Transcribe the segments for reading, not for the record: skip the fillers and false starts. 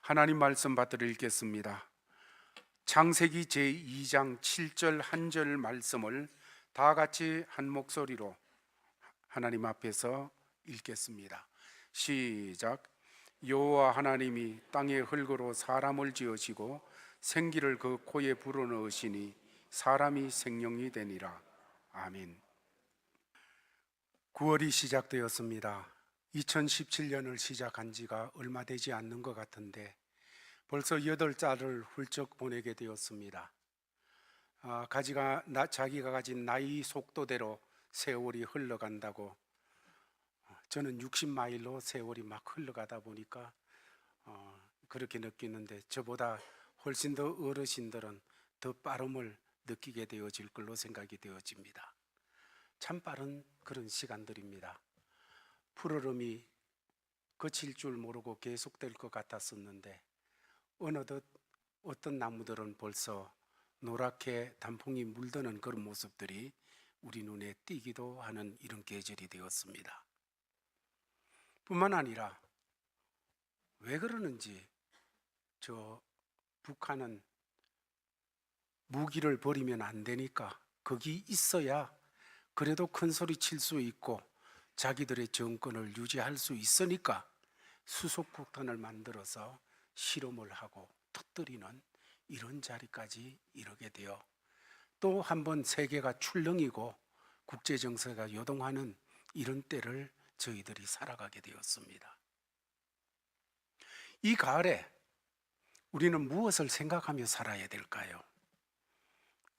하나님 말씀 받들어 읽겠습니다. 창세기 제2장 7절 한 절 말씀을 다 같이 한 목소리로 하나님 앞에서 읽겠습니다. 시작. 여호와 하나님이 땅의 흙으로 사람을 지으시고 생기를 그 코에 불어넣으시니 사람이 생명이 되니라. 아멘. 9월이 시작되었습니다. 2017년을 시작한 지가 얼마 되지 않는 것 같은데 벌써 8달을 훌쩍 보내게 되었습니다. 자기가 가진 나이 속도대로 세월이 흘러간다고, 저는 60마일로 세월이 막 흘러가다 보니까 그렇게 느끼는데, 저보다 훨씬 더 어르신들은 더 빠름을 느끼게 되어질 걸로 생각이 되어집니다. 참 빠른 그런 시간들입니다. 푸르름이 그칠 줄 모르고 계속될 것 같았었는데 어느덧 어떤 나무들은 벌써 노랗게 단풍이 물드는 그런 모습들이 우리 눈에 띄기도 하는 이런 계절이 되었습니다. 뿐만 아니라 왜 그러는지, 저 북한은 무기를 버리면 안 되니까 거기 있어야 그래도 큰 소리 칠 수 있고 자기들의 정권을 유지할 수 있으니까 수소폭탄을 만들어서 실험을 하고 터뜨리는 이런 자리까지 이르게 되어, 또 한 번 세계가 출렁이고 국제 정세가 요동하는 이런 때를 저희들이 살아가게 되었습니다. 이 가을에 우리는 무엇을 생각하며 살아야 될까요?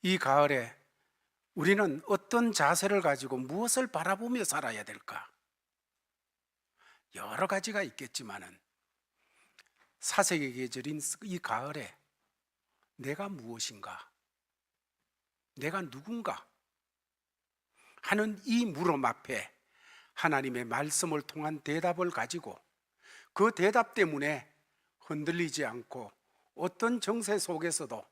이 가을에 우리는 어떤 자세를 가지고 무엇을 바라보며 살아야 될까? 여러 가지가 있겠지만은 사색의 계절인 이 가을에 내가 무엇인가, 내가 누군가 하는 이 물음 앞에 하나님의 말씀을 통한 대답을 가지고 그 대답 때문에 흔들리지 않고 어떤 정세 속에서도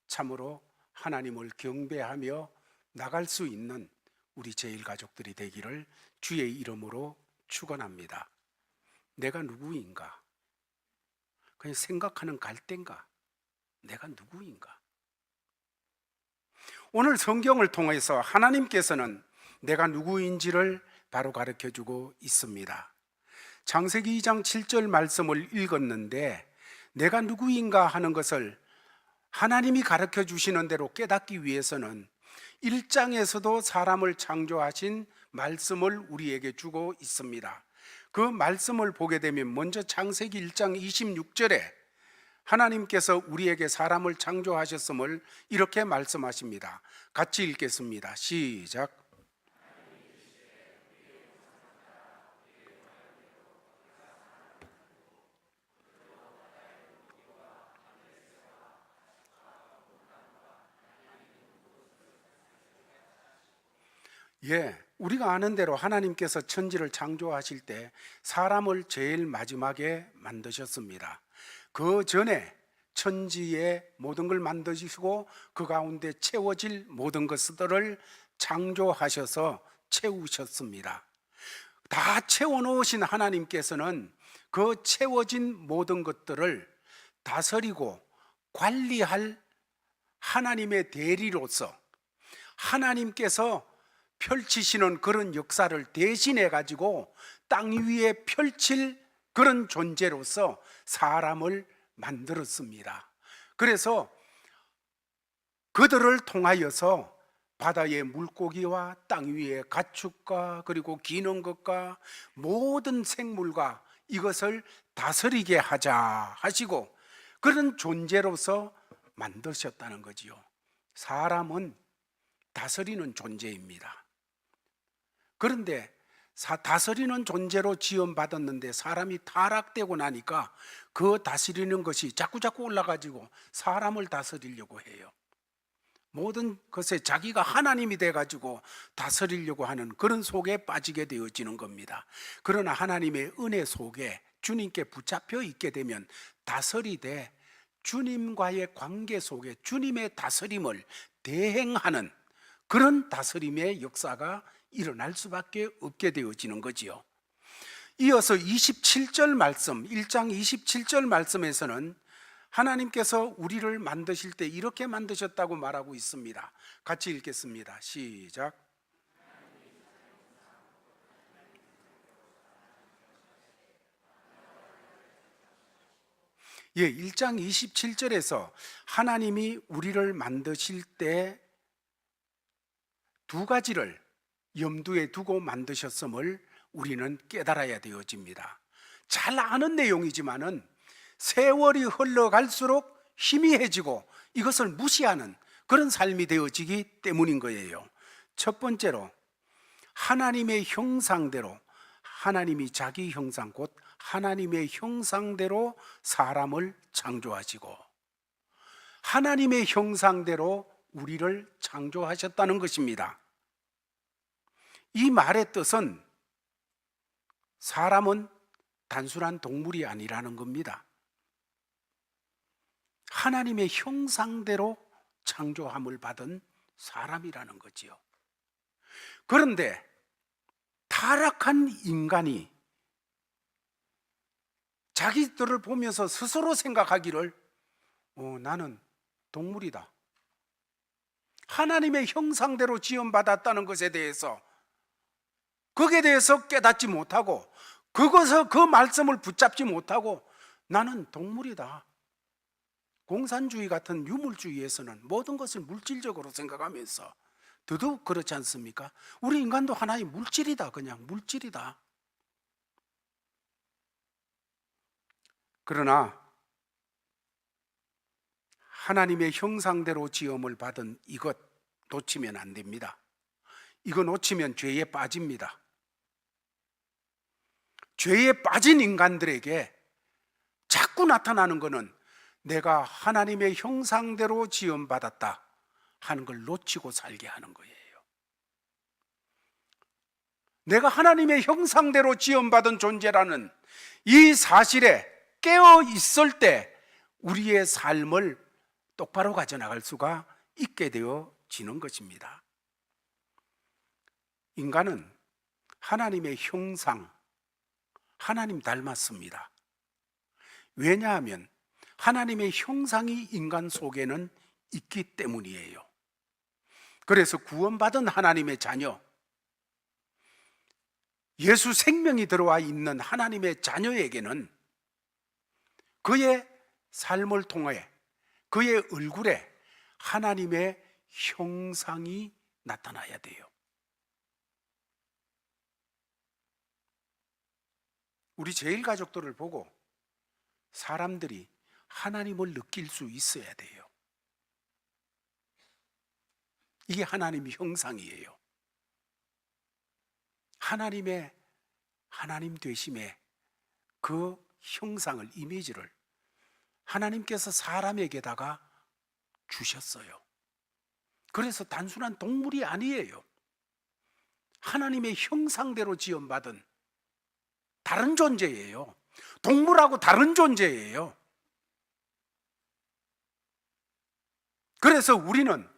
참으로 하나님을 경배하며 나갈 수 있는 우리 제일가족들이 되기를 주의 이름으로 축원합니다. 내가 누구인가? 그냥 생각하는 갈대인가? 내가 누구인가? 오늘 성경을 통해서 하나님께서는 내가 누구인지를 바로 가르쳐주고 있습니다. 창세기 2장 7절 말씀을 읽었는데, 내가 누구인가 하는 것을 하나님이 가르쳐 주시는 대로 깨닫기 위해서는 1장에서도 사람을 창조하신 말씀을 우리에게 주고 있습니다. 그 말씀을 보게 되면 먼저 창세기 1장 26절에 하나님께서 우리에게 사람을 창조하셨음을 이렇게 말씀하십니다. 같이 읽겠습니다. 시작. 우리가 아는 대로 하나님께서 천지를 창조하실 때 사람을 제일 마지막에 만드셨습니다. 그 전에 천지의 모든 걸 만드시고 그 가운데 채워질 모든 것들을 창조하셔서 채우셨습니다. 다 채워놓으신 하나님께서는 그 채워진 모든 것들을 다스리고 관리할 하나님의 대리로서 하나님께서 펼치시는 그런 역사를 대신해 가지고 땅 위에 펼칠 그런 존재로서 사람을 만들었습니다. 그래서 그들을 통하여서 바다의 물고기와 땅 위의 가축과 그리고 기는 것과 모든 생물과 이것을 다스리게 하자 하시고 그런 존재로서 만드셨다는 거지요. 사람은 다스리는 존재입니다. 그런데 다스리는 존재로 지원받았는데 사람이 타락되고 나니까 그 다스리는 것이 자꾸자꾸 올라가지고 사람을 다스리려고 해요. 모든 것에 자기가 하나님이 돼가지고 다스리려고 하는 그런 속에 빠지게 되어지는 겁니다. 그러나 하나님의 은혜 속에 주님께 붙잡혀 있게 되면 다스리되 주님과의 관계 속에 주님의 다스림을 대행하는 그런 다스림의 역사가 일어날 수밖에 없게 되어지는 거지요. 이어서 27절 말씀, 1장 27절 말씀에서는 하나님께서 우리를 만드실 때 이렇게 만드셨다고 말하고 있습니다. 같이 읽겠습니다. 시작. 예, 1장 27절에서 하나님이 우리를 만드실 때 두 가지를 염두에 두고 만드셨음을 우리는 깨달아야 되어집니다. 잘 아는 내용이지만은 세월이 흘러갈수록 희미해지고 이것을 무시하는 그런 삶이 되어지기 때문인 거예요. 첫 번째로 하나님의 형상대로, 하나님이 자기 형상 곧 하나님의 형상대로 사람을 창조하시고 하나님의 형상대로 우리를 창조하셨다는 것입니다. 이 말의 뜻은 사람은 단순한 동물이 아니라는 겁니다. 하나님의 형상대로 창조함을 받은 사람이라는 거지요. 그런데 타락한 인간이 자기들을 보면서 스스로 생각하기를 나는 동물이다. 하나님의 형상대로 지음받았다는 것에 대해서 거기에 대해서 깨닫지 못하고 그것을 그 말씀을 붙잡지 못하고 나는 동물이다. 공산주의 같은 유물주의에서는 모든 것을 물질적으로 생각하면서 더더욱 그렇지 않습니까? 우리 인간도 하나의 물질이다. 그냥 물질이다. 그러나 하나님의 형상대로 지음을 받은 이것 놓치면 안 됩니다. 이거 놓치면 죄에 빠집니다. 죄에 빠진 인간들에게 자꾸 나타나는 것은 내가 하나님의 형상대로 지음받았다 하는 걸 놓치고 살게 하는 거예요. 내가 하나님의 형상대로 지음받은 존재라는 이 사실에 깨어 있을 때 우리의 삶을 똑바로 가져나갈 수가 있게 되어지는 것입니다. 인간은 하나님의 형상, 하나님 닮았습니다. 왜냐하면 하나님의 형상이 인간 속에는 있기 때문이에요. 그래서 구원받은 하나님의 자녀, 예수 생명이 들어와 있는 하나님의 자녀에게는 그의 삶을 통해 그의 얼굴에 하나님의 형상이 나타나야 돼요. 우리 제일 가족들을 보고 사람들이 하나님을 느낄 수 있어야 돼요. 이게 하나님의 형상이에요. 하나님의 하나님 되심의 그 형상을, 이미지를 하나님께서 사람에게다가 주셨어요. 그래서 단순한 동물이 아니에요. 하나님의 형상대로 지음받은 다른 존재예요. 동물하고 다른 존재예요. 그래서 우리는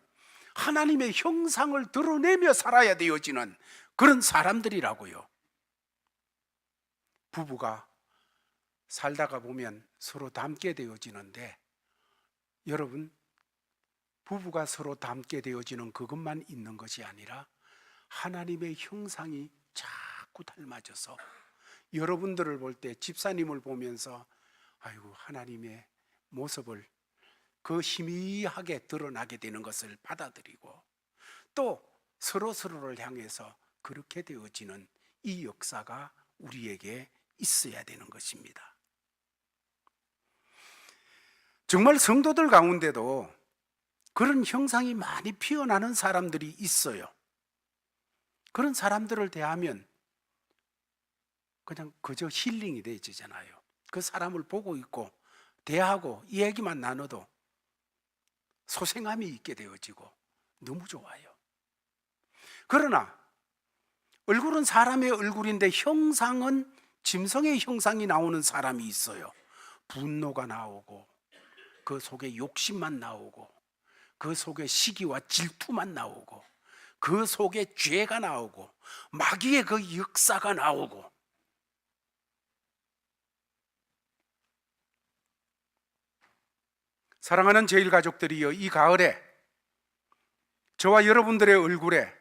하나님의 형상을 드러내며 살아야 되어지는 그런 사람들이라고요. 부부가 살다가 보면 서로 닮게 되어지는데 여러분, 부부가 서로 닮게 되어지는 그것만 있는 것이 아니라 하나님의 형상이 자꾸 닮아져서 여러분들을 볼 때 집사님을 보면서 아이고 하나님의 모습을 그 희미하게 드러나게 되는 것을 받아들이고 또 서로서로를 향해서 그렇게 되어지는 이 역사가 우리에게 있어야 되는 것입니다. 정말 성도들 가운데도 그런 형상이 많이 피어나는 사람들이 있어요. 그런 사람들을 대하면 그냥 그저 힐링이 되어지잖아요. 그 사람을 보고 있고 대하고 이 얘기만 나눠도 소생함이 있게 되어지고 너무 좋아요. 그러나 얼굴은 사람의 얼굴인데 형상은 짐승의 형상이 나오는 사람이 있어요. 분노가 나오고 그 속에 욕심만 나오고 그 속에 시기와 질투만 나오고 그 속에 죄가 나오고 마귀의 그 역사가 나오고 사랑하는 제일가족들이여, 이 가을에 저와 여러분들의 얼굴에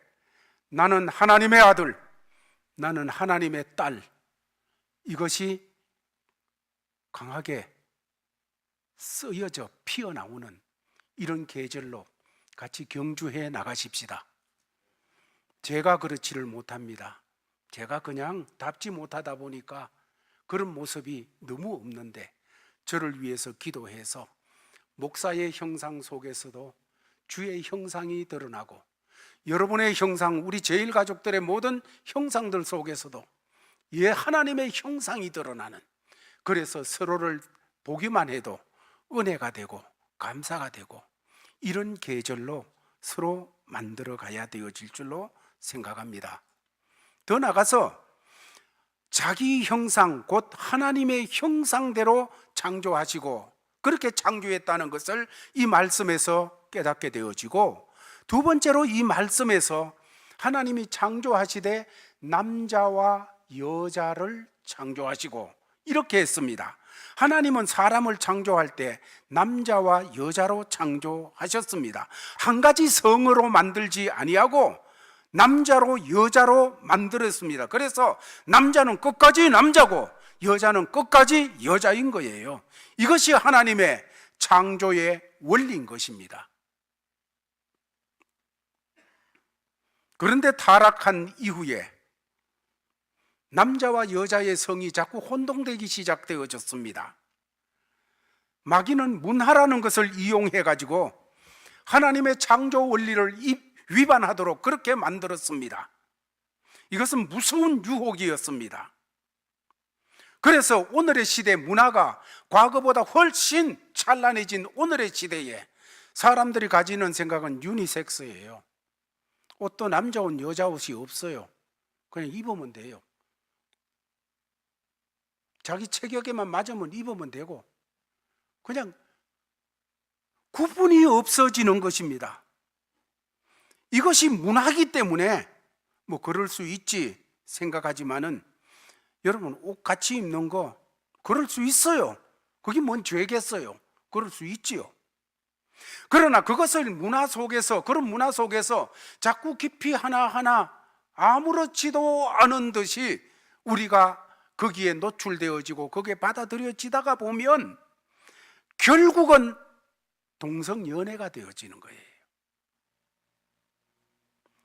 나는 하나님의 아들, 나는 하나님의 딸, 이것이 강하게 쓰여져 피어나오는 이런 계절로 같이 경주해 나가십시다. 제가 그렇지를 못합니다. 제가 그냥 답지 못하다 보니까 그런 모습이 너무 없는데, 저를 위해서 기도해서 목사의 형상 속에서도 주의 형상이 드러나고, 여러분의 형상, 우리 제일가족들의 모든 형상들 속에서도 하나님의 형상이 드러나는, 그래서 서로를 보기만 해도 은혜가 되고 감사가 되고, 이런 계절로 서로 만들어 가야 되어질 줄로 생각합니다. 더 나아가서 자기 형상, 곧 하나님의 형상대로 창조하시고 그렇게 창조했다는 것을 이 말씀에서 깨닫게 되어지고, 두 번째로 이 말씀에서 하나님이 창조하시되 남자와 여자를 창조하시고 이렇게 했습니다. 하나님은 사람을 창조할 때 남자와 여자로 창조하셨습니다. 한 가지 성으로 만들지 아니하고 남자로 여자로 만들었습니다. 그래서 남자는 끝까지 남자고 여자는 끝까지 여자인 거예요. 이것이 하나님의 창조의 원리인 것입니다. 그런데 타락한 이후에 남자와 여자의 성이 자꾸 혼동되기 시작되어졌습니다. 마귀는 문화라는 것을 이용해 가지고 하나님의 창조 원리를 위반하도록 그렇게 만들었습니다. 이것은 무서운 유혹이었습니다. 그래서 오늘의 시대 문화가 과거보다 훨씬 찬란해진 오늘의 시대에 사람들이 가지는 생각은 유니섹스예요. 옷도 남자 옷, 여자 옷이 없어요. 그냥 입으면 돼요. 자기 체격에만 맞으면 입으면 되고, 그냥 구분이 없어지는 것입니다. 이것이 문화이기 때문에 뭐 그럴 수 있지 생각하지만은, 여러분 옷 같이 입는 거 그럴 수 있어요. 그게 뭔 죄겠어요. 그럴 수 있지요. 그러나 그것을 그런 문화 속에서 자꾸 깊이 하나하나 아무렇지도 않은 듯이 우리가 거기에 노출되어지고 거기에 받아들여지다가 보면 결국은 동성연애가 되어지는 거예요.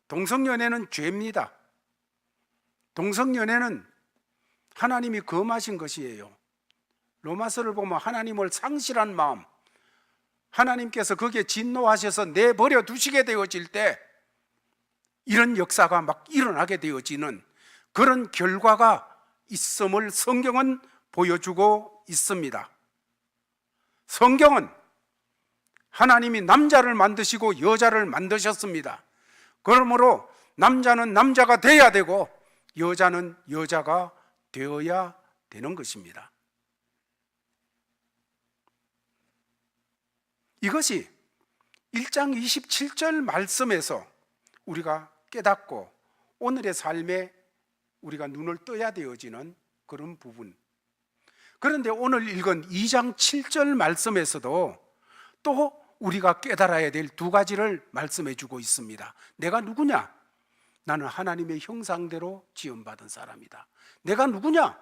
동성연애는 죄입니다. 동성연애는 하나님이 금하신 것이에요. 로마서를 보면 하나님을 상실한 마음, 하나님께서 거기에 진노하셔서 내버려 두시게 되어질 때 이런 역사가 막 일어나게 되어지는 그런 결과가 있음을 성경은 보여주고 있습니다. 성경은 하나님이 남자를 만드시고 여자를 만드셨습니다. 그러므로 남자는 남자가 돼야 되고 여자는 여자가 되어야 되는 것입니다. 이것이 1장 27절 말씀에서 우리가 깨닫고 오늘의 삶에 우리가 눈을 떠야 되어지는 그런 부분. 그런데 오늘 읽은 2장 7절 말씀에서도 또 우리가 깨달아야 될 두 가지를 말씀해 주고 있습니다. 내가 누구냐? 나는 하나님의 형상대로 지음받은 사람이다. 내가 누구냐?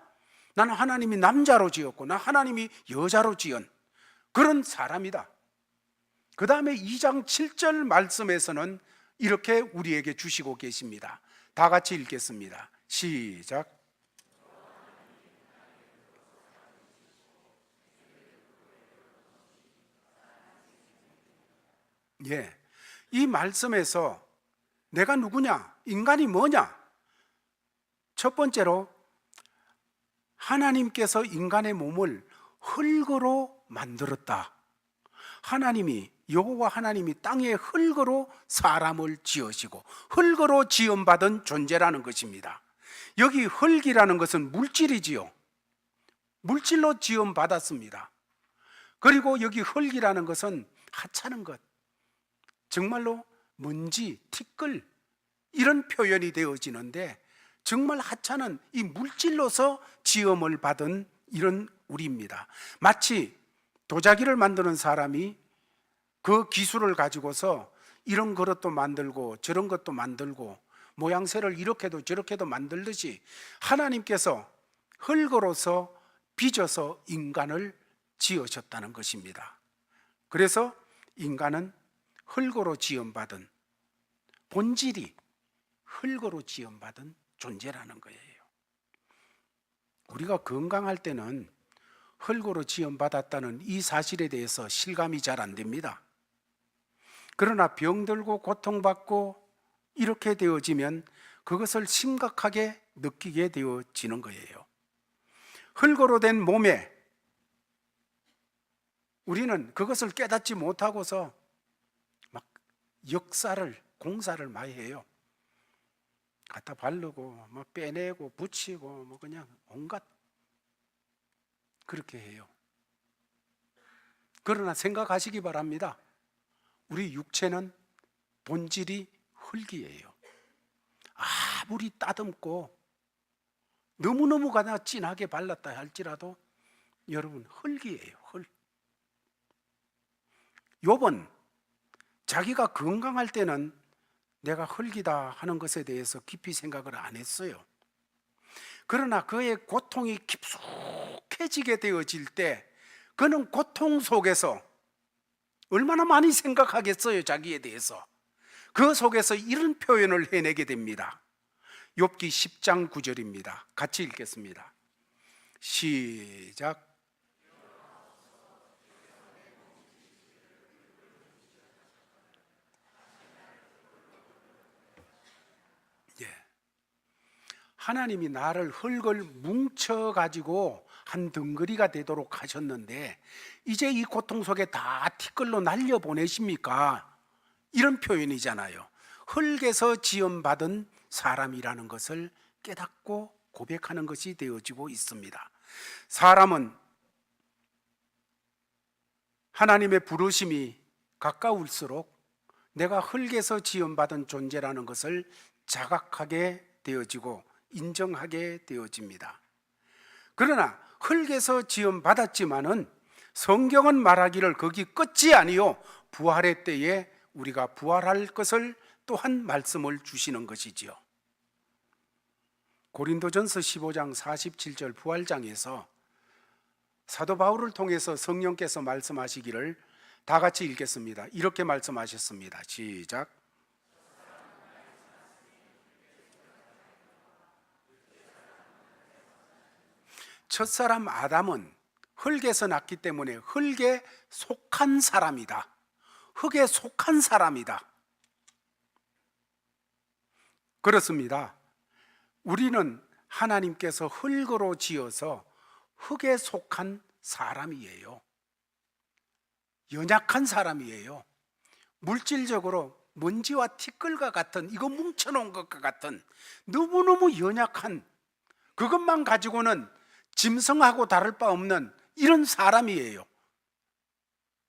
나는 하나님이 남자로 지었고 나 하나님이 여자로 지은 그런 사람이다. 그 다음에 2장 7절 말씀에서는 이렇게 우리에게 주시고 계십니다. 다 같이 읽겠습니다. 시작. 이 말씀에서 내가 누구냐? 인간이 뭐냐? 첫 번째로 하나님께서 인간의 몸을 흙으로 만들었다. 여호와 하나님이 땅의 흙으로 사람을 지으시고 흙으로 지음받은 존재라는 것입니다. 여기 흙이라는 것은 물질이지요. 물질로 지음받았습니다. 그리고 여기 흙이라는 것은 하찮은 것, 정말로 먼지, 티끌 이런 표현이 되어지는데 정말 하찮은 이 물질로서 지음을 받은 이런 우리입니다. 마치 도자기를 만드는 사람이 그 기술을 가지고서 이런 그릇도 만들고 저런 것도 만들고 모양새를 이렇게도 저렇게도 만들듯이 하나님께서 흙으로서 빚어서 인간을 지으셨다는 것입니다. 그래서 인간은 흙으로 지음받은, 본질이 흙으로 지음받은 존재라는 거예요. 우리가 건강할 때는 흙으로 지음받았다는 이 사실에 대해서 실감이 잘 안 됩니다. 그러나 병들고 고통받고 이렇게 되어지면 그것을 심각하게 느끼게 되어지는 거예요. 흙으로 된 몸에 우리는 그것을 깨닫지 못하고서 막 공사를 많이 해요. 갖다 바르고 뭐 빼내고 붙이고 뭐 그냥 온갖 그렇게 해요. 그러나 생각하시기 바랍니다. 우리 육체는 본질이 흙이에요. 아무리 따듬고 너무너무 가나 진하게 발랐다 할지라도 여러분 흙이에요. 흙. 욥은 자기가 건강할 때는 내가 흙이다 하는 것에 대해서 깊이 생각을 안 했어요. 그러나 그의 고통이 깊숙해지게 되어질 때 그는 고통 속에서 얼마나 많이 생각하겠어요, 자기에 대해서. 그 속에서 이런 표현을 해내게 됩니다. 욥기 10장 9절입니다. 같이 읽겠습니다. 시작. 하나님이 나를 흙을 뭉쳐가지고 한 덩어리가 되도록 하셨는데 이제 이 고통 속에 다 티끌로 날려보내십니까? 이런 표현이잖아요. 흙에서 지음받은 사람이라는 것을 깨닫고 고백하는 것이 되어지고 있습니다. 사람은 하나님의 부르심이 가까울수록 내가 흙에서 지음받은 존재라는 것을 자각하게 되어지고 인정하게 되어집니다. 그러나 흙에서 지음받았지만은 성경은 말하기를 거기 끝이 아니요 부활의 때에 우리가 부활할 것을 또한 말씀을 주시는 것이지요. 고린도전서 15장 47절 부활장에서 사도 바울을 통해서 성령께서 말씀하시기를 다 같이 읽겠습니다. 이렇게 말씀하셨습니다. 시작. 첫사람 아담은 흙에서 났기 때문에 흙에 속한 사람이다. 흙에 속한 사람이다. 그렇습니다. 우리는 하나님께서 흙으로 지어서 흙에 속한 사람이에요. 연약한 사람이에요. 물질적으로 먼지와 티끌과 같은, 이거 뭉쳐놓은 것과 같은 너무너무 연약한, 그것만 가지고는 짐승하고 다를 바 없는 이런 사람이에요.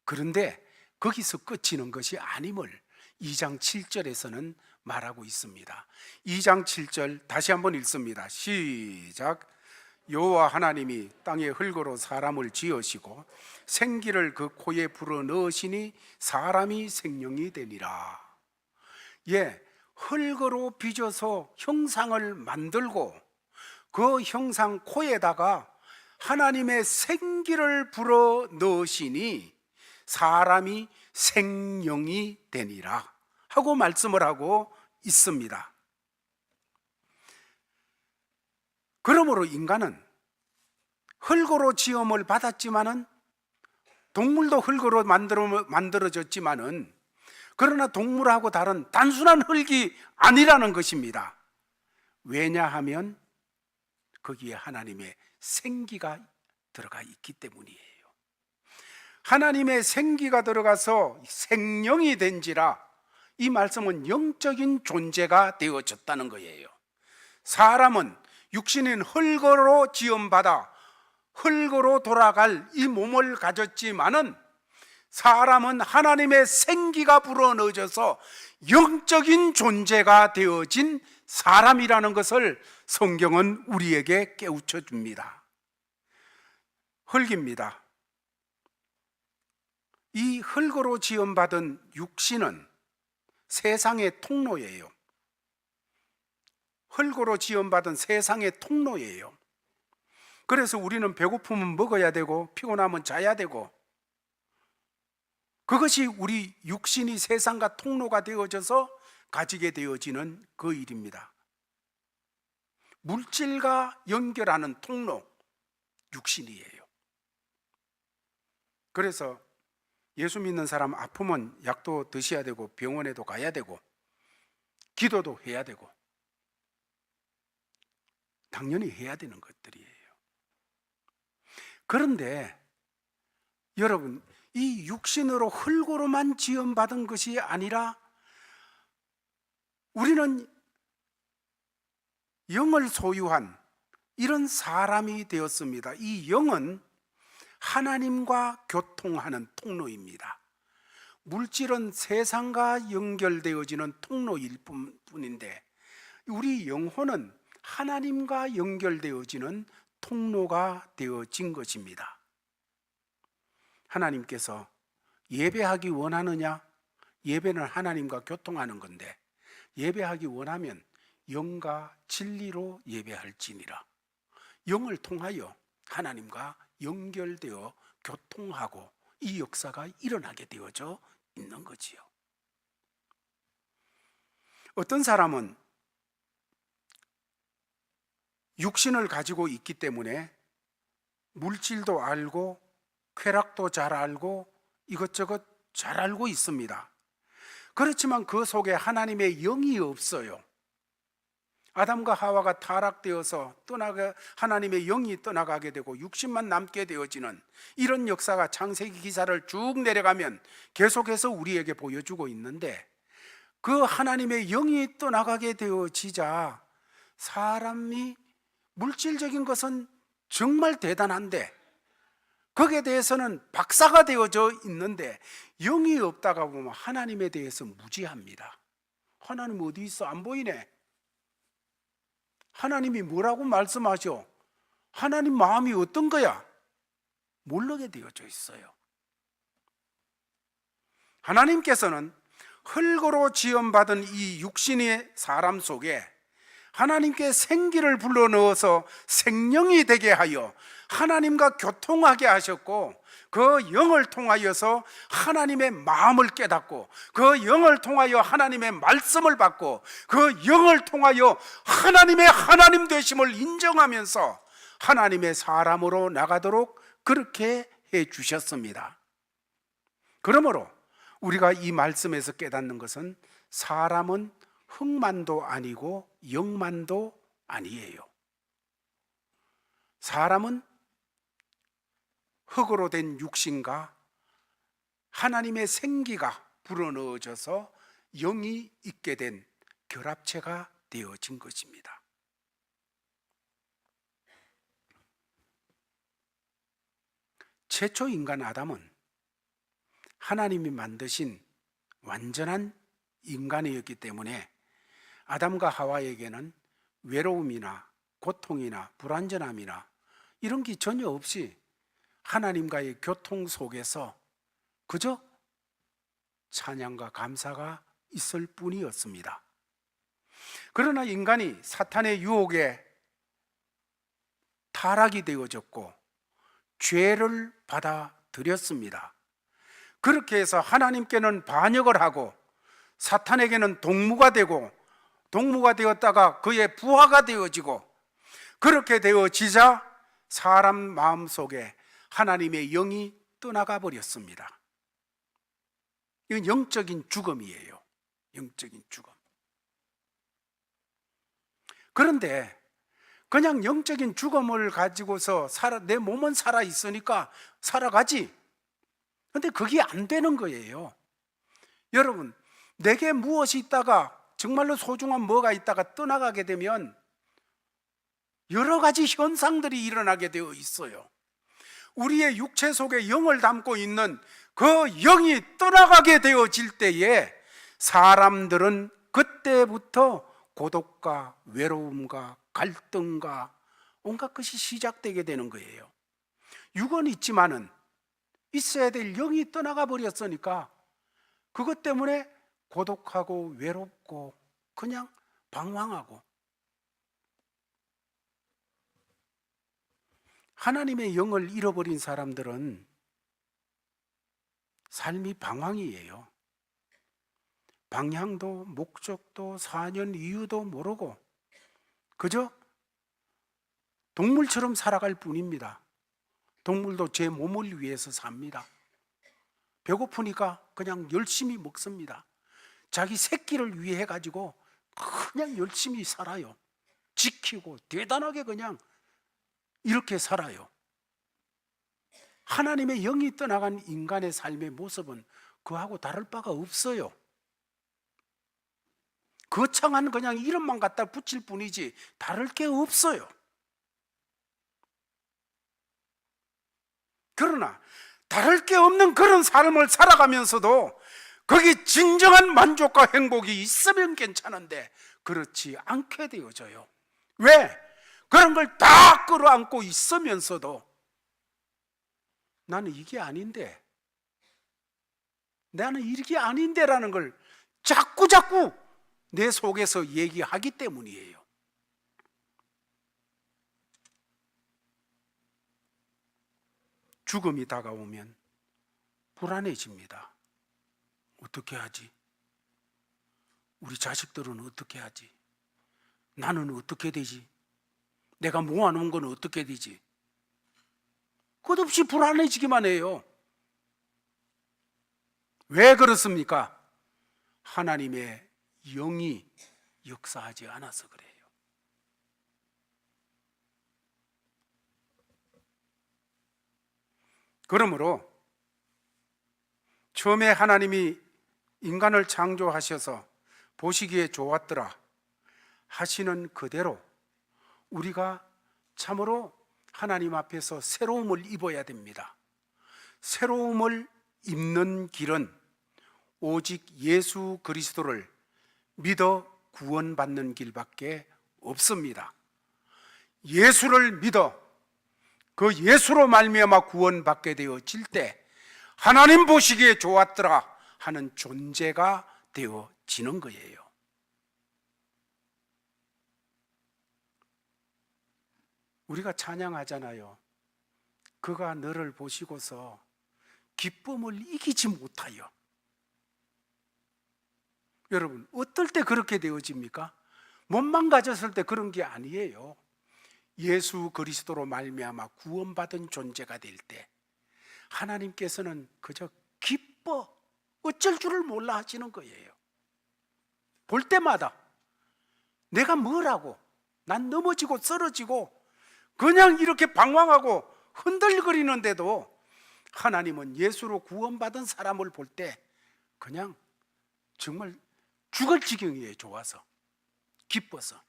그런데 거기서 끝이는 것이 아님을 2장 7절에서는 말하고 있습니다. 2장 7절 다시 한번 읽습니다. 시작. 여호와 하나님이 땅의 흙으로 사람을 지으시고 생기를 그 코에 불어 넣으시니 사람이 생명이 되니라. 흙으로 빚어서 형상을 만들고 그 형상 코에다가 하나님의 생기를 불어 넣으시니 사람이 생명이 되니라 하고 말씀을 하고 있습니다. 그러므로 인간은 흙으로 지음을 받았지만은 동물도 흙으로 만들어졌지만은 그러나 동물하고 다른 단순한 흙이 아니라는 것입니다. 왜냐하면 거기에 하나님의 생기가 들어가 있기 때문이에요. 하나님의 생기가 들어가서 생명이 된지라 이 말씀은 영적인 존재가 되어졌다는 거예요. 사람은 육신인 흙으로 지음받아 흙으로 돌아갈 이 몸을 가졌지만은 사람은 하나님의 생기가 불어넣어져서 영적인 존재가 되어진 사람이라는 것을 성경은 우리에게 깨우쳐 줍니다. 흙입니다. 이 흙으로 지음받은 육신은 세상의 통로예요. 흙으로 지음받은 세상의 통로예요. 그래서 우리는 배고프면 먹어야 되고 피곤하면 자야 되고, 그것이 우리 육신이 세상과 통로가 되어져서 가지게 되어지는 그 일입니다. 물질과 연결하는 통로, 육신이에요. 그래서 예수 믿는 사람 아프면 약도 드셔야 되고 병원에도 가야 되고 기도도 해야 되고 당연히 해야 되는 것들이에요. 그런데 여러분, 이 육신으로 흙으로만 지음받은 것이 아니라 우리는 영을 소유한 이런 사람이 되었습니다. 이 영은 하나님과 교통하는 통로입니다. 물질은 세상과 연결되어지는 통로일 뿐인데 우리 영혼은 하나님과 연결되어지는 통로가 되어진 것입니다. 하나님께서 예배하기 원하느냐? 예배는 하나님과 교통하는 건데 예배하기 원하면 영과 진리로 예배할지니라. 영을 통하여 하나님과 연결되어 교통하고 이 역사가 일어나게 되어져 있는 거지요. 어떤 사람은 육신을 가지고 있기 때문에 물질도 알고 쾌락도 잘 알고 이것저것 잘 알고 있습니다. 그렇지만 그 속에 하나님의 영이 없어요. 아담과 하와가 타락되어서 하나님의 영이 떠나가게 되고 육신만 남게 되어지는 이런 역사가 창세기 기사를 쭉 내려가면 계속해서 우리에게 보여주고 있는데, 그 하나님의 영이 떠나가게 되어지자 사람이 물질적인 것은 정말 대단한데 거기에 대해서는 박사가 되어져 있는데 영이 없다가 보면 하나님에 대해서 무지합니다. 하나님 어디 있어? 안 보이네. 하나님이 뭐라고 말씀하셔? 하나님 마음이 어떤 거야? 모르게 되어져 있어요. 하나님께서는 흙으로 지음받은 이 육신의 사람 속에 하나님께 생기를 불러넣어서 생명이 되게 하여 하나님과 교통하게 하셨고, 그 영을 통하여서 하나님의 마음을 깨닫고 그 영을 통하여 하나님의 말씀을 받고 그 영을 통하여 하나님의 하나님 되심을 인정하면서 하나님의 사람으로 나가도록 그렇게 해 주셨습니다. 그러므로 우리가 이 말씀에서 깨닫는 것은 사람은 흙만도 아니고 영만도 아니에요. 사람은 흙으로 된 육신과 하나님의 생기가 불어넣어져서 영이 있게 된 결합체가 되어진 것입니다. 최초 인간 아담은 하나님이 만드신 완전한 인간이었기 때문에 아담과 하와에게는 외로움이나 고통이나 불완전함이나 이런 게 전혀 없이 하나님과의 교통 속에서 그저 찬양과 감사가 있을 뿐이었습니다. 그러나 인간이 사탄의 유혹에 타락이 되어졌고 죄를 받아들였습니다. 그렇게 해서 하나님께는 반역을 하고 사탄에게는 동무가 되고, 동무가 되었다가 그의 부하가 되어지고, 그렇게 되어지자 사람 마음속에 하나님의 영이 떠나가 버렸습니다. 이건 영적인 죽음이에요. 영적인 죽음. 그런데 그냥 영적인 죽음을 가지고서 내 몸은 살아 있으니까 살아가지. 근데 그게 안 되는 거예요. 여러분, 내게 무엇이 있다가 정말로 소중한 뭐가 있다가 떠나가게 되면 여러 가지 현상들이 일어나게 되어 있어요. 우리의 육체 속에 영을 담고 있는 그 영이 떠나가게 되어질 때에 사람들은 그때부터 고독과 외로움과 갈등과 온갖 것이 시작되게 되는 거예요. 육은 있지만은 있어야 될 영이 떠나가 버렸으니까 그것 때문에 고독하고 외롭고 그냥 방황하고, 하나님의 영을 잃어버린 사람들은 삶이 방황이에요. 방향도 목적도 사는 이유도 모르고 그저 동물처럼 살아갈 뿐입니다. 동물도 제 몸을 위해서 삽니다. 배고프니까 그냥 열심히 먹습니다. 자기 새끼를 위해 가지고 그냥 열심히 살아요. 지키고 대단하게 그냥 이렇게 살아요. 하나님의 영이 떠나간 인간의 삶의 모습은 그하고 다를 바가 없어요. 거창한 그냥 이름만 갖다 붙일 뿐이지 다를 게 없어요. 그러나 다를 게 없는 그런 삶을 살아가면서도 거기 진정한 만족과 행복이 있으면 괜찮은데 그렇지 않게 되어져요. 왜? 그런 걸 다 끌어안고 있으면서도 나는 이게 아닌데, 나는 이게 아닌데라는 걸 자꾸 내 속에서 얘기하기 때문이에요. 죽음이 다가오면 불안해집니다. 어떻게 하지? 우리 자식들은 어떻게 하지? 나는 어떻게 되지? 내가 모아놓은 건 어떻게 되지? 끝없이 불안해지기만 해요. 왜 그렇습니까? 하나님의 영이 역사하지 않아서 그래요. 그러므로 처음에 하나님이 인간을 창조하셔서 보시기에 좋았더라 하시는 그대로 우리가 참으로 하나님 앞에서 새로움을 입어야 됩니다. 새로움을 입는 길은 오직 예수 그리스도를 믿어 구원받는 길밖에 없습니다. 예수를 믿어 그 예수로 말미암아 구원받게 되어질 때 하나님 보시기에 좋았더라 하는 존재가 되어지는 거예요. 우리가 찬양하잖아요. 그가 너를 보시고서 기쁨을 이기지 못하여. 여러분, 어떨 때 그렇게 되어집니까? 몸만 가졌을 때 그런 게 아니에요. 예수 그리스도로 말미암아 구원받은 존재가 될 때 하나님께서는 그저 기뻐 어쩔 줄을 몰라 하시는 거예요. 볼 때마다 내가 뭐라고, 난 넘어지고 쓰러지고 그냥 이렇게 방황하고 흔들거리는데도 하나님은 예수로 구원받은 사람을 볼 때 그냥 정말 죽을 지경이에요. 좋아서, 기뻐서.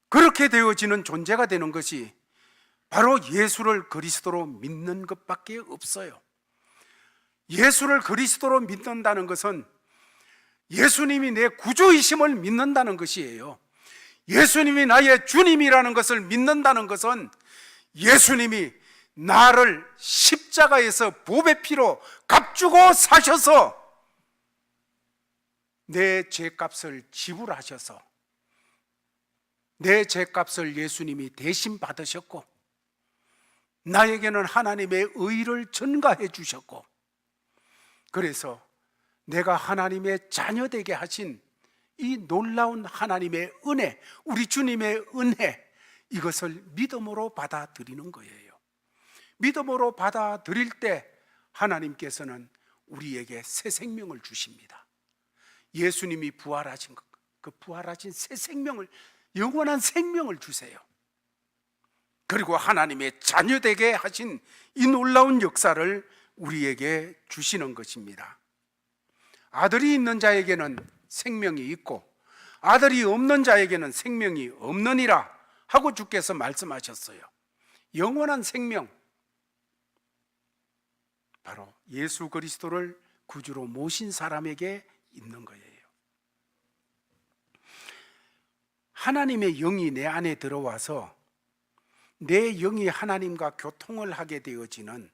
그렇게 되어지는 존재가 되는 것이 바로 예수를 그리스도로 믿는 것밖에 없어요. 예수를 그리스도로 믿는다는 것은 예수님이 내 구주이심을 믿는다는 것이에요. 예수님이 나의 주님이라는 것을 믿는다는 것은 예수님이 나를 십자가에서 보배 피로 값주고 사셔서 내 죄값을 지불하셔서 내 죄값을 예수님이 대신 받으셨고 나에게는 하나님의 의를 전가해 주셨고 그래서 내가 하나님의 자녀 되게 하신 이 놀라운 하나님의 은혜, 우리 주님의 은혜, 이것을 믿음으로 받아들이는 거예요. 믿음으로 받아들일 때 하나님께서는 우리에게 새 생명을 주십니다. 예수님이 부활하신 그 부활하신 새 생명을, 영원한 생명을 주세요. 그리고 하나님의 자녀 되게 하신 이 놀라운 역사를 우리에게 주시는 것입니다. 아들이 있는 자에게는 생명이 있고 아들이 없는 자에게는 생명이 없느니라 하고 주께서 말씀하셨어요. 영원한 생명, 바로 예수 그리스도를 구주로 모신 사람에게 있는 거예요. 하나님의 영이 내 안에 들어와서 내 영이 하나님과 교통을 하게 되어지는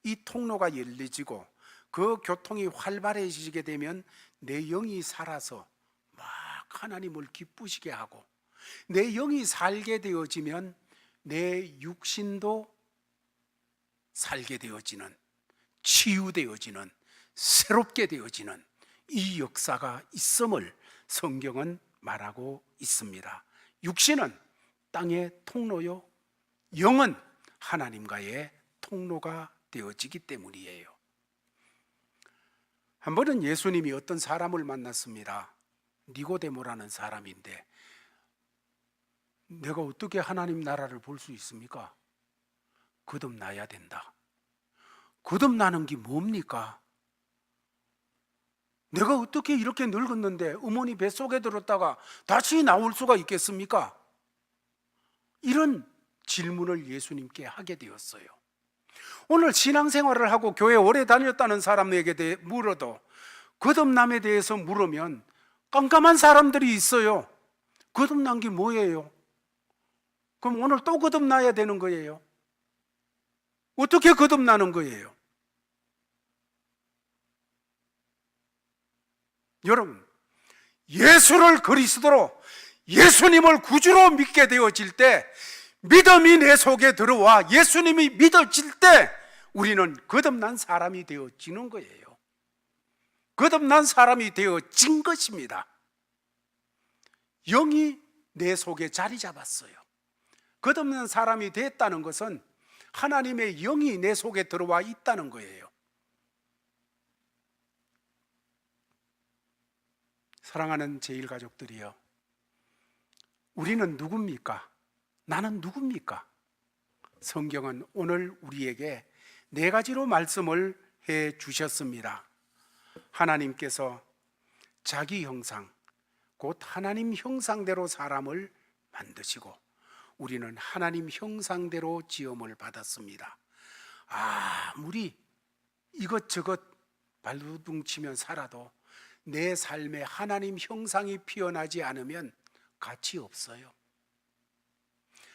이 통로가 열려지고 그 교통이 활발해지게 되면 내 영이 살아서 막 하나님을 기쁘시게 하고, 내 영이 살게 되어지면 내 육신도 살게 되어지는, 치유되어지는, 새롭게 되어지는 이 역사가 있음을 성경은 말하고 있습니다. 육신은 땅의 통로요, 영은 하나님과의 통로가 되어지기 때문이에요. 한 번은 예수님이 어떤 사람을 만났습니다. 니고데모라는 사람인데, 내가 어떻게 하나님 나라를 볼 수 있습니까? 거듭나야 된다. 거듭나는 게 뭡니까? 내가 어떻게 이렇게 늙었는데 어머니 뱃속에 들었다가 다시 나올 수가 있겠습니까? 이런 질문을 예수님께 하게 되었어요. 오늘 신앙생활을 하고 교회 오래 다녔다는 사람에게 물어도 거듭남에 대해서 물으면 깜깜한 사람들이 있어요. 거듭난 게 뭐예요? 그럼 오늘 또 거듭나야 되는 거예요? 어떻게 거듭나는 거예요? 여러분, 예수를 그리스도로, 예수님을 구주로 믿게 되어질 때, 믿음이 내 속에 들어와 예수님이 믿어질 때 우리는 거듭난 사람이 되어지는 거예요. 거듭난 사람이 되어진 것입니다. 영이 내 속에 자리 잡았어요. 거듭난 사람이 됐다는 것은 하나님의 영이 내 속에 들어와 있다는 거예요. 사랑하는 제1가족들이여, 우리는 누굽니까? 나는 누굽니까? 성경은 오늘 우리에게 4가지로 말씀을 해 주셨습니다. 하나님께서 자기 형상, 곧 하나님 형상대로 사람을 만드시고 우리는 하나님 형상대로 지음을 받았습니다. 아무리 이것저것 발버둥치면 살아도 내 삶에 하나님 형상이 피어나지 않으면 가치 없어요.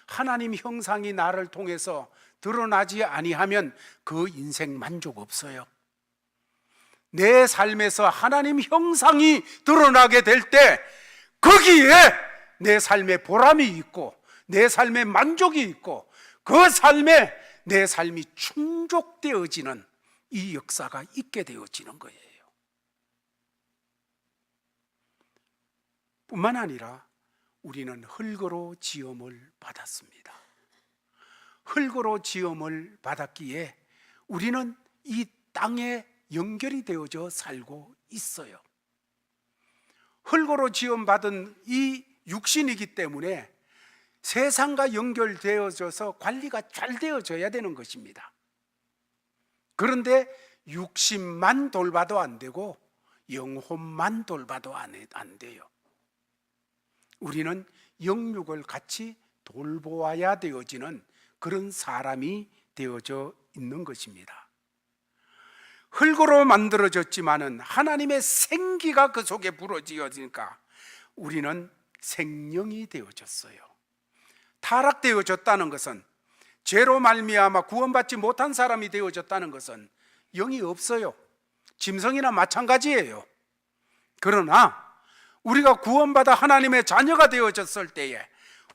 하나님 형상이 나를 통해서 드러나지 아니하면 그 인생 만족 없어요. 내 삶에서 하나님 형상이 드러나게 될 때 거기에 내 삶의 보람이 있고 내 삶의 만족이 있고 그 삶에 내 삶이 충족되어지는 이 역사가 있게 되어지는 거예요. 뿐만 아니라 우리는 흙으로 지음을 받았습니다. 흙으로 지음을 받았기에 우리는 이 땅에 연결이 되어져 살고 있어요. 흙으로 지음 받은 이 육신이기 때문에 세상과 연결되어져서 관리가 잘 되어져야 되는 것입니다. 그런데 육신만 돌봐도 안 되고 영혼만 돌봐도 안 돼요. 우리는 영육을 같이 돌보아야 되어지는 그런 사람이 되어져 있는 것입니다. 흙으로 만들어졌지만은 하나님의 생기가 그 속에 불어지어지니까 우리는 생명이 되어졌어요. 타락되어졌다는 것은, 죄로 말미암아 구원받지 못한 사람이 되어졌다는 것은 영이 없어요. 짐승이나 마찬가지예요. 그러나 우리가 구원받아 하나님의 자녀가 되어졌을 때에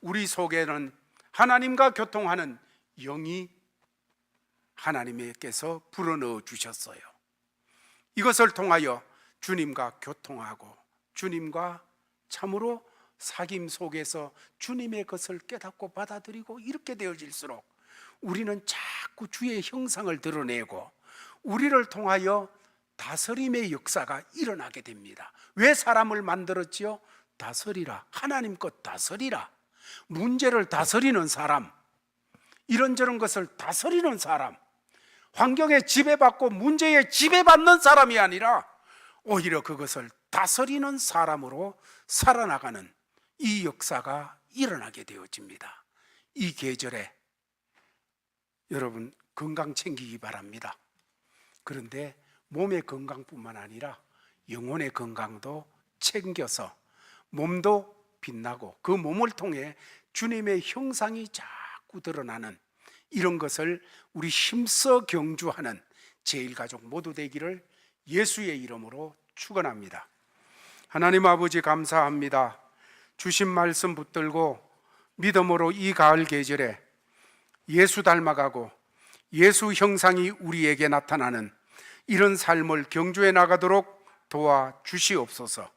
우리 속에는 하나님과 교통하는 영이 하나님께서 불어넣어 주셨어요. 이것을 통하여 주님과 교통하고 주님과 참으로 사귐 속에서 주님의 것을 깨닫고 받아들이고 이렇게 되어질수록 우리는 자꾸 주의 형상을 드러내고 우리를 통하여 다스림의 역사가 일어나게 됩니다. 왜 사람을 만들었지요? 다스리라. 하나님 것 다스리라. 문제를 다스리는 사람, 이런저런 것을 다스리는 사람, 환경에 지배받고 문제에 지배받는 사람이 아니라 오히려 그것을 다스리는 사람으로 살아나가는 이 역사가 일어나게 되어집니다. 이 계절에 여러분 건강 챙기기 바랍니다. 그런데 몸의 건강뿐만 아니라 영혼의 건강도 챙겨서 몸도 빛나고 그 몸을 통해 주님의 형상이 자꾸 자꾸 드러나는 이런 것을 우리 힘써 경주하는 제1가족 모두 되기를 예수의 이름으로 축원합니다. 하나님 아버지 감사합니다. 주신 말씀 붙들고 믿음으로 이 가을 계절에 예수 닮아가고 예수 형상이 우리에게 나타나는 이런 삶을 경주해 나가도록 도와주시옵소서.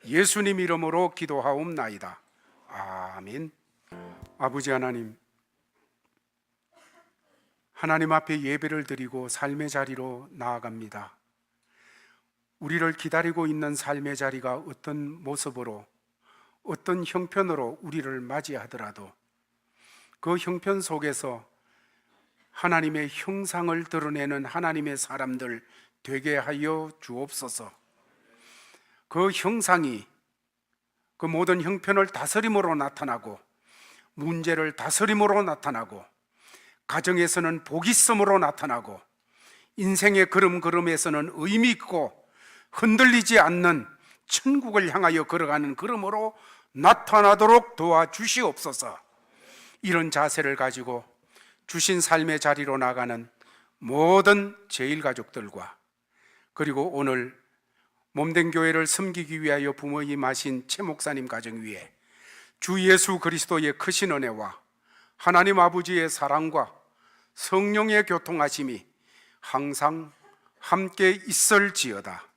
예수님 이름으로 기도하옵나이다. 아멘. 아버지 하나님, 하나님 앞에 예배를 드리고 삶의 자리로 나아갑니다. 우리를 기다리고 있는 삶의 자리가 어떤 모습으로, 어떤 형편으로 우리를 맞이하더라도 그 형편 속에서 하나님의 형상을 드러내는 하나님의 사람들 되게 하여 주옵소서. 그 형상이 그 모든 형편을 다스림으로 나타나고, 문제를 다스림으로 나타나고, 가정에서는 복 있음으로 나타나고, 인생의 걸음걸음에서는 의미 있고 흔들리지 않는 천국을 향하여 걸어가는 걸음으로 나타나도록 도와주시옵소서. 이런 자세를 가지고 주신 삶의 자리로 나가는 모든 제1가족들과, 그리고 오늘 몸된 교회를 섬기기 위하여 부모임하신 최 목사님 가정 위에 주 예수 그리스도의 크신 은혜와 하나님 아버지의 사랑과 성령의 교통하심이 항상 함께 있을지어다.